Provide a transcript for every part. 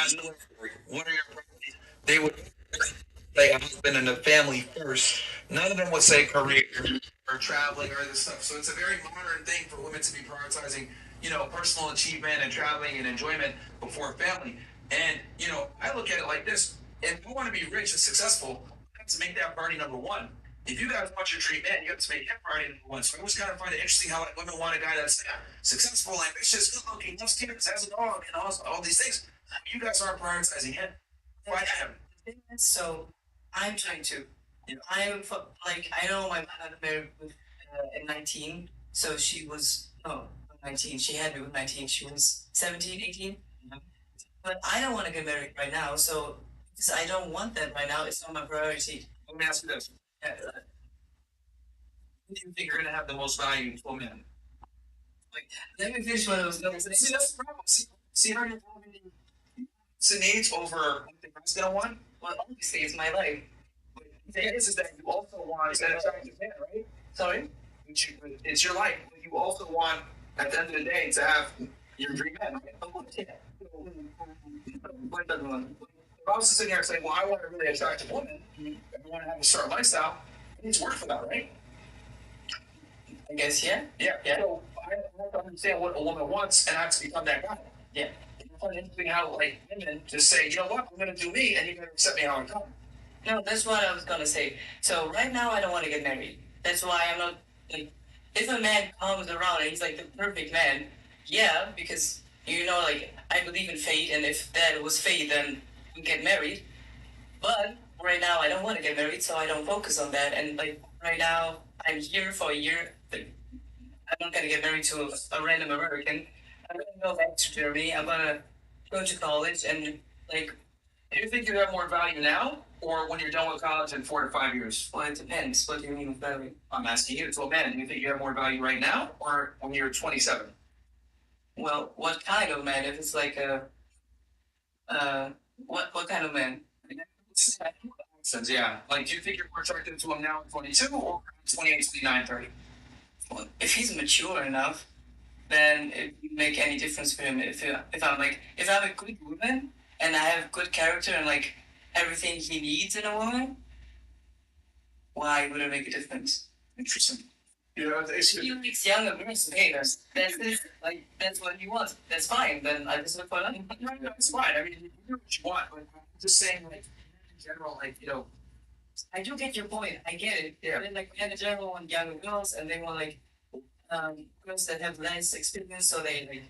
ask them, what are your priorities? They would say a husband and a family first. None of them would say career or traveling or this stuff. So it's a very modern thing for women to be prioritizing, personal achievement and traveling and enjoyment before family. And, I look at it like this. If you want to be rich and successful, you have to make that priority number one. If you guys want your dream man, you have to make him priority number one. So I always kind of find it interesting how like, women want a guy that's successful, ambitious, good looking, loves kids, has a dog, and all these things. You guys aren't prioritizing him. Why him? So I'm trying to. Like I know my mother married with at 19, so she was no 19. She had me with 19. She was 17, 18. But I don't want to get married right now, so because I don't want that right now. It's not my priority. Let me ask you this: who do you think are going to have the most value for men? Like, let me finish what I was going to say. See, that's the problem. See how you're having needs over what the guy's going to want? Well, obviously, it's my life. The thing is that you also want an attractive man, right? Sorry? It's your life. But you also want, at the end of the day, to have your dream man, right? Of course, yeah. What does one? If I was sitting here saying, well, I want a really attractive woman, and I want to have a certain lifestyle, it needs work for that, right? I guess, yeah. Yeah. So I have to understand what a woman wants, and I have to become that guy. Yeah. It's quite interesting how, like, women just say, you know what, I'm going to do me, and you're going to accept me how I come. No, that's what I was gonna say. So right now I don't want to get married. That's why I'm not like. If a man comes around and he's like the perfect man, yeah, because like I believe in fate, and if that was fate, then we get married. But right now I don't want to get married, so I don't focus on that. And like right now I'm here for a year. Like, I'm not gonna get married to a random American. I'm gonna go back to Germany. I'm gonna go to college and like. Do you think you have more value now, or when you're done with college in 4 to 5 years? Well, it depends. What do you mean with value? I'm asking you, to a man, do you think you have more value right now, or when you're 27? Well, what kind of man? If it's like a what kind of man? Since, yeah. Like, do you think you're more attracted to him now at 22 or 28, 29, 30? Well, if he's mature enough, then it wouldn't make any difference for him. If I'm a good woman and I have good character and like everything he needs in a woman, why would it make a difference? Interesting. If he likes younger girls, okay, that's what he wants. That's fine. Then I just look for another. No, it's fine. I mean, you do what you want, but I'm just saying, like, in general, like, I do get your point. I get it. Yeah. And then like in general want younger girls and they want like girls that have less experience, so they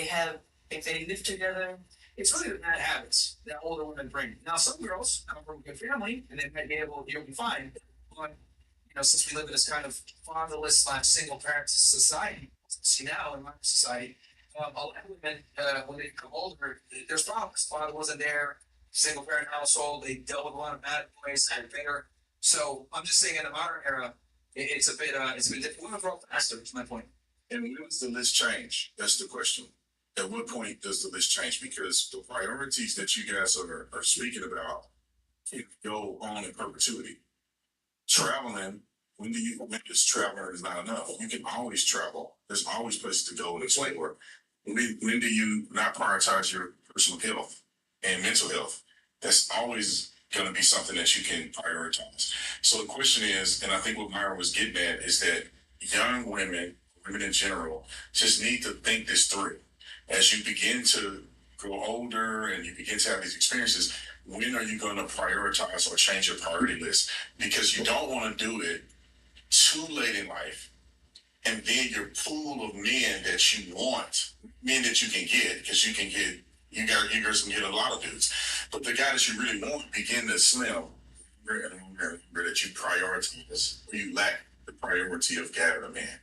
have if they live together. It's really the bad habits that older women bring. Now, some girls come from a good family and they might be able, you'll be fine. But, since we live in this kind of fatherless / single parent society, see now in my society, a lot of women, when they become older, there's problems. Father wasn't there, single parent household, they dealt with a lot of bad boys, had bigger. So I'm just saying in the modern era, it's a bit different. Women grow up faster, is my point. And when does the list change? That's the question. At what point does the list change? Because the priorities that you guys are speaking about can go on in perpetuity. Traveling, when this traveling is not enough? You can always travel. There's always places to go and explore. When do you not prioritize your personal health and mental health? That's always going to be something that you can prioritize. So the question is, and I think what Myra was getting at is that young women in general, just need to think this through. As you begin to grow older and you begin to have these experiences, when are you going to prioritize or change your priority list? Because you don't want to do it too late in life. And then your pool of men that you want, men that you can get, because you guys can get a lot of dudes. But the guy that you really want begin to slim where that you prioritize, you lack the priority of gathering a man.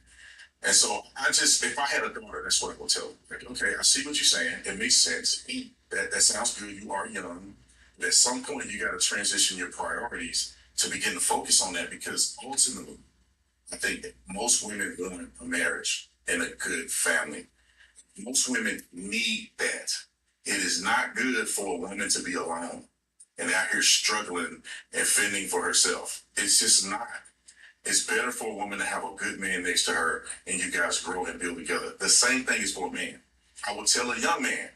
And so if I had a daughter, that's what I would tell her. Like, okay, I see what you're saying. It makes sense. That sounds good. You are young. But at some point, you got to transition your priorities to begin to focus on that because ultimately, I think that most women want a marriage and a good family. Most women need that. It is not good for a woman to be alone and out here struggling and fending for herself. It's just not. It's better for a woman to have a good man next to her and you guys grow and build together. The same thing is for a man. I would tell a young man,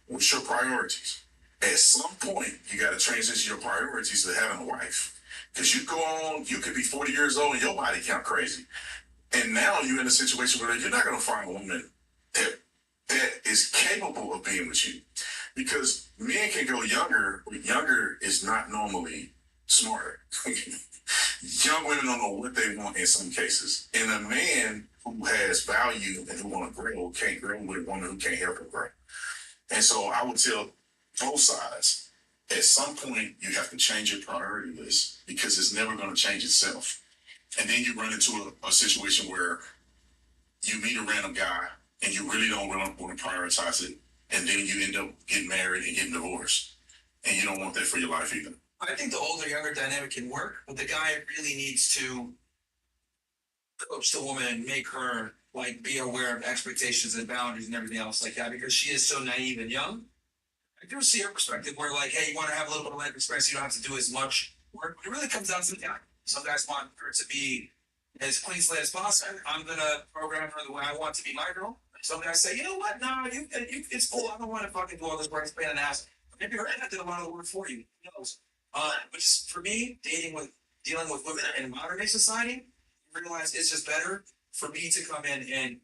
what's your priorities? At some point, you got to transition your priorities to having a wife. Because you go on, you could be 40 years old and your body count crazy. And now you're in a situation where you're not going to find a woman that is capable of being with you. Because men can go younger, but younger is not normally smarter. Young women don't know what they want in some cases. And a man who has value and who want to grow can't grow with a woman who can't help her grow. And so I would tell both sides, at some point you have to change your priority list because it's never going to change itself. And then you run into a situation where you meet a random guy and you really don't want to prioritize it. And then you end up getting married and getting divorced. And you don't want that for your life either. I think the older younger dynamic can work, but the guy really needs to coach the woman and make her like be aware of expectations and boundaries and everything else like that because she is so naive and young. I do see her perspective where like, hey, you want to have a little bit of life experience, you don't have to do as much work. But it really comes down to the guy. Some guys want her to be as clean slate as possible. I'm gonna program her the way I want to be my girl. Some guys say, you know what? No, it's cool. I don't want to fucking do all this work, pain in the ass. Maybe her aunt did a lot of the work for you. Who knows? But for me, dealing with women in modern day society, I realize it's just better for me to come in and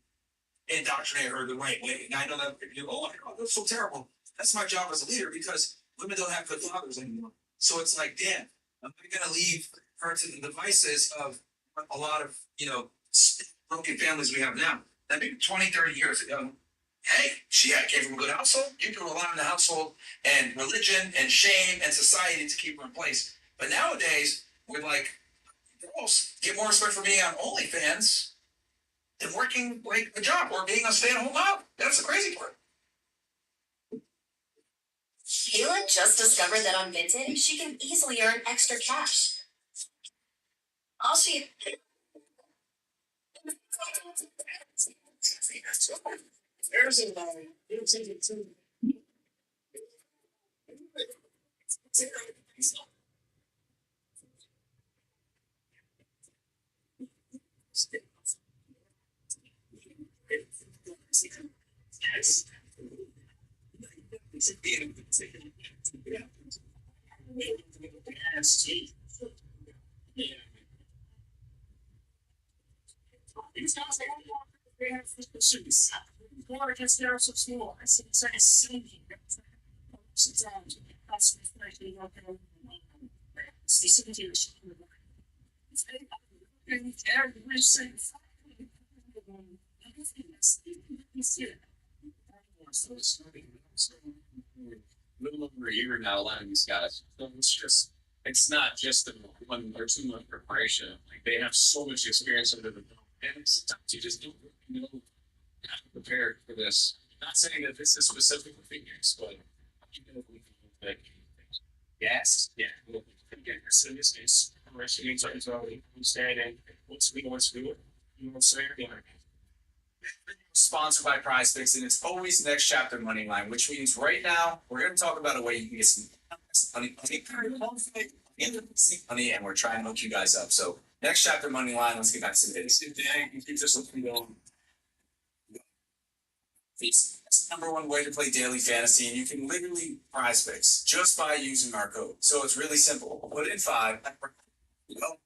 indoctrinate her the right way. And I know that oh my god, that's so terrible. That's my job as a leader because women don't have good fathers anymore. So it's like, damn, I'm not gonna leave her to the devices of a lot of broken families we have now. That maybe 20, 30 years ago, hey, she came from a good household. You can rely on the household and religion and shame and society to keep her in place. But nowadays, with like girls get more respect for being on OnlyFans than working like a job or being a stay-at-home mom. That's the crazy part. Kayla just discovered that on Vinted, she can easily earn extra cash. All she There's a these guys they have pursuits. Or against their so small. It's like a sinking. It's that's reflecting what they're specifically it's very little over a year now allowing these guys. So it's not just a 1 or 2 month preparation. Like they have so much experience under the belt. And sometimes you just don't really know how to prepare for this. I'm not saying that this is specific for figures, but you know like yes, yeah, again, serious is preparation in terms of understanding what's we want to do it. You know what I'm saying? Yeah. Sponsored by Prize Picks, and it's always next chapter money line, which means right now we're going to talk about a way you can get some money, and we're trying to hook you guys up. So next chapter money line. Let's get back to the video. You can just looking going. It's the #1 way to play daily fantasy, and you can literally Prize Picks just by using our code. So it's really simple. Put in 5. Go.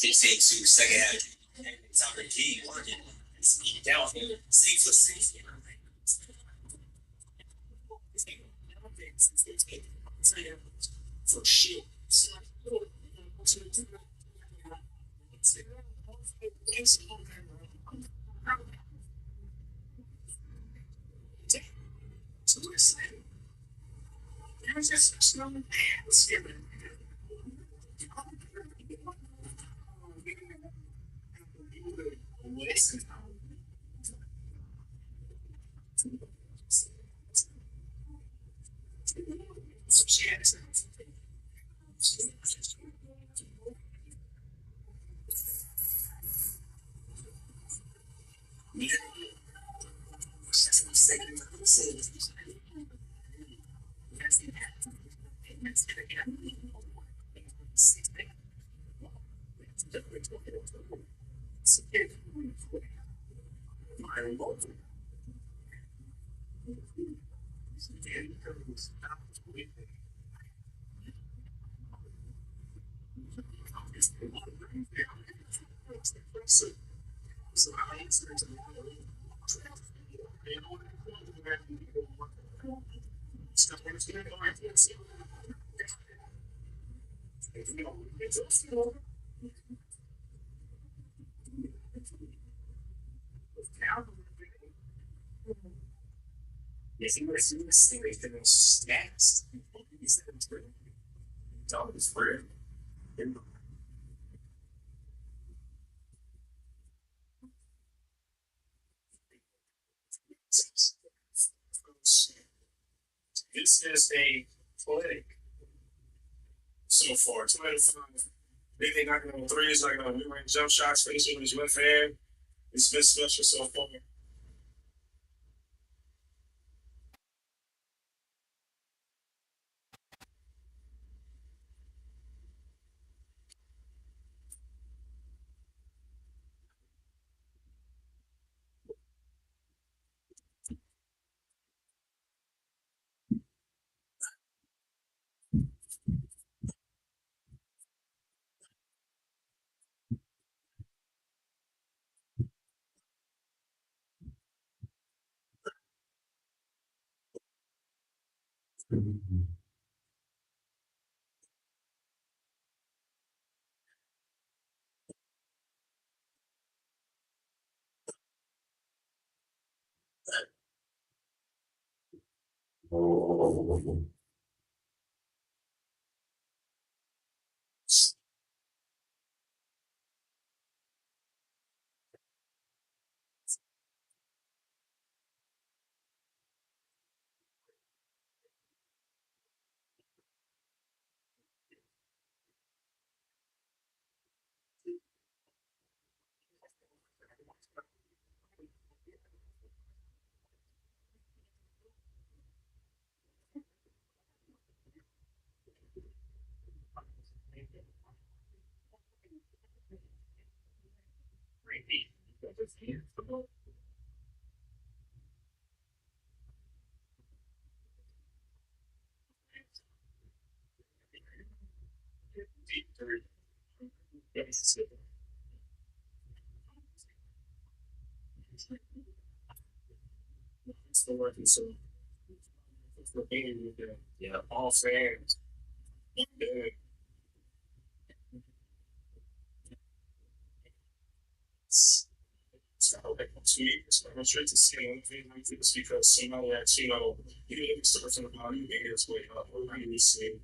Second half. It's on the key. It's down. 6 for 6. For shit. This is a clinic so far. 2 out of 5. They knocking on threes, knocking on mid-range jump shots, finishing with his left hand. It's been special so far. Still working so for being with the all fans. Yeah. It's not like 2 years. I'm straight to see anything like this because somebody that even if it's starting about you made his way up, or you see.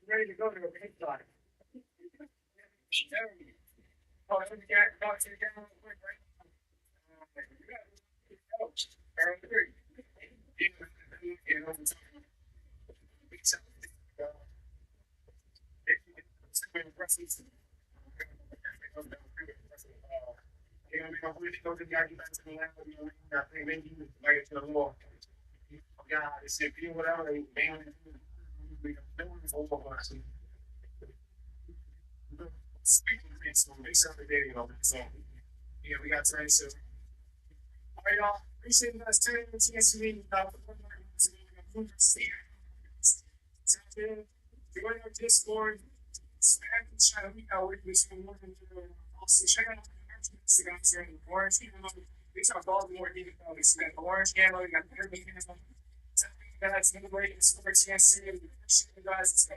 Ready to go to a big time. Oh, let me talk to the camera real quick, right? Aaron, three. You know, yeah, we got time, so. All right, y'all. Appreciate you guys tuning in to TSV. Join our Discord. Spam the chat. We got weekly more than also check out the guys here in the orange candle. These are Baltimore game. We got the orange candle. We got the purple candle. Guys, anybody can support TSV. We appreciate you guys.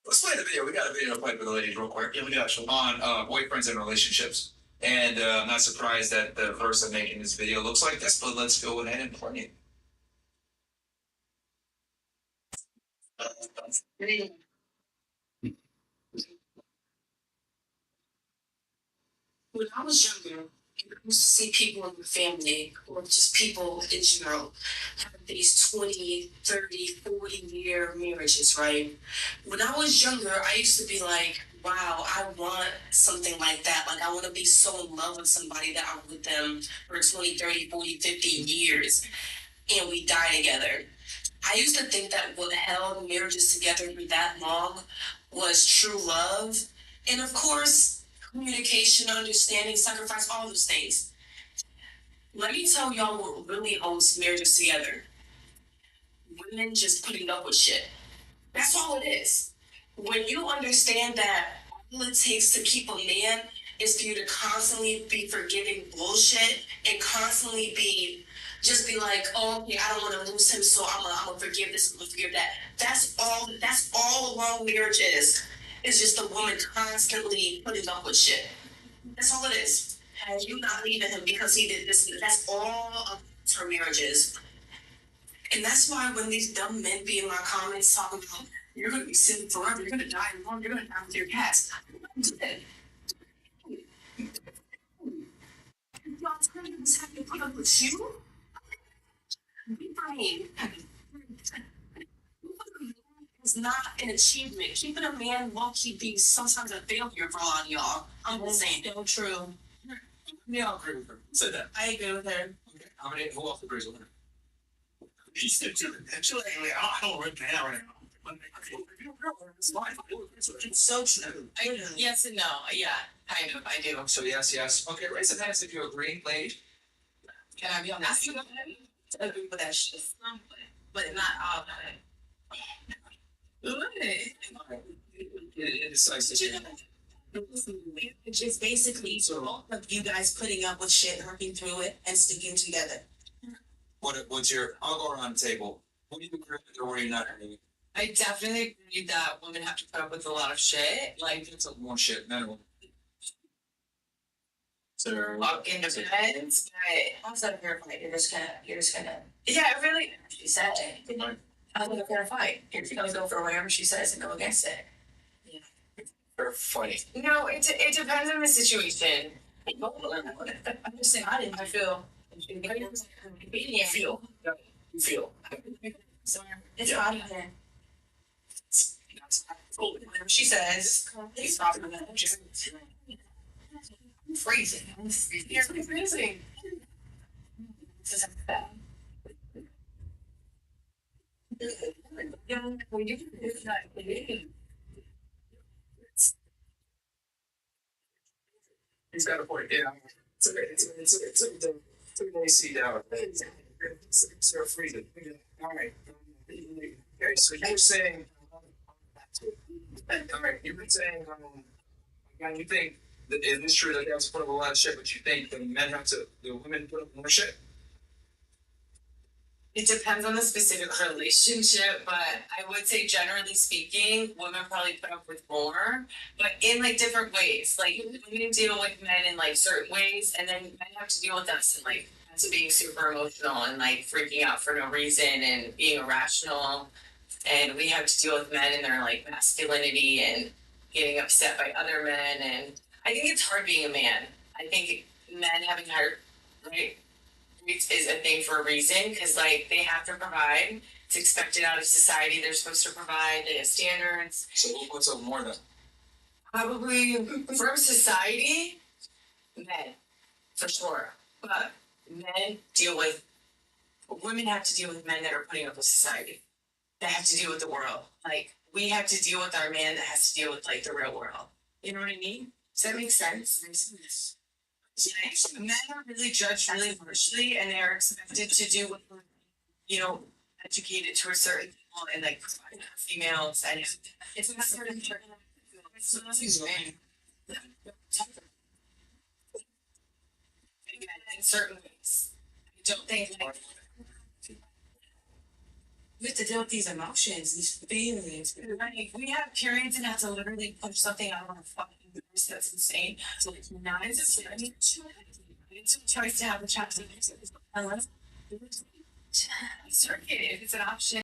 Let's play the video. We got a video to play for the ladies real quick. Yeah, we got on boyfriends and relationships. And I'm not surprised that the person making this video looks like this, but let's go ahead and play it. When I was younger, I used to see people in the family, or just people in general, have these 20, 30, 40-year marriages, right? When I was younger, I used to be like, wow, I want something like that. Like, I want to be so in love with somebody that I'm with them for 20, 30, 40, 50 years, and we die together. I used to think that what held marriages together for that long was true love. And of course, communication, understanding, sacrifice, all those things. Let me tell y'all what really holds marriages together. Women just putting up with shit. That's all it is. When you understand that all it takes to keep a man is for you to constantly be forgiving bullshit and constantly be like, oh, okay, I don't want to lose him, so I'm gonna forgive this, I'm gonna forgive that. That's all a long marriage is. It's just a woman constantly putting up with shit. That's all it is. And you not leaving him because he did this. That's all of her marriages. And that's why when these dumb men be in my comments talking about you're gonna be sinning forever, you're gonna die alone, you're gonna die with your cats. Y'all telling us have to put up with you? I mean, is not an achievement. Keeping a man low key be sometimes a failure for a lot of y'all. I'm just saying. So true. Yeah, I'll agree with her. Said that. I agree with her. Okay. Who else agrees with her? Actually, I don't rip now right now. It's so true. Yes and no. Yeah, kind of. I do. So yes. Okay, raise the hands if you agree, lady. Can I be honest? I agree with that shit. But not all of it. It's just basically all of you guys putting up with shit, working through it, and sticking together. What's your? I'll go around the table. What do you agree with, or what do you not agree with? I definitely agree that women have to put up with a lot of shit. Like, It's a more shit, men or women. walk into bed, but I'm not fair fight. You're just gonna. yeah, it really. She said it. I'm not gonna fight. You're gonna go for whatever she says and go against it. They're funny. No, it depends on the situation. I'm just saying. I feel. You feel. So it's Yeah. hot in here. Whatever she says, he's talking about that. I'm freezing. You're freezing. He's got a point. Yeah. Took the AC down. It's freezing. All right. Okay, so you were saying. All right, you were saying. Again, you think that it is true that they have to put up a lot of shit, but you think the women put up more shit? It depends on the specific relationship, but I would say generally speaking, women probably put up with more, but in like different ways. Like women deal with men in like certain ways, and then men have to deal with us in like as being super emotional and like freaking out for no reason and being irrational. And we have to deal with men and their like masculinity and getting upset by other men. And I think it's hard being a man. I think men having higher right is a thing for a reason because like they have to provide. It's expected out of society. They're supposed to provide. They have standards. So what's up more then? Probably from society, men for sure. But men deal with women have to deal with men that are putting up with society. That have to deal with the world. Like we have to deal with our man that has to deal with like the real world. You know what I mean? Does that make sense? Men are really judged really harshly, and they're expected to do what you know, educated to a certain level and like provide for females, and it's not certain. Again, in certain ways, I don't think like, we have to deal with these emotions, these feelings. Like, we have periods and have to literally push something out of our fucking uterus. That's insane. So like now it's a choice to have a child. Circuit, if it's an option.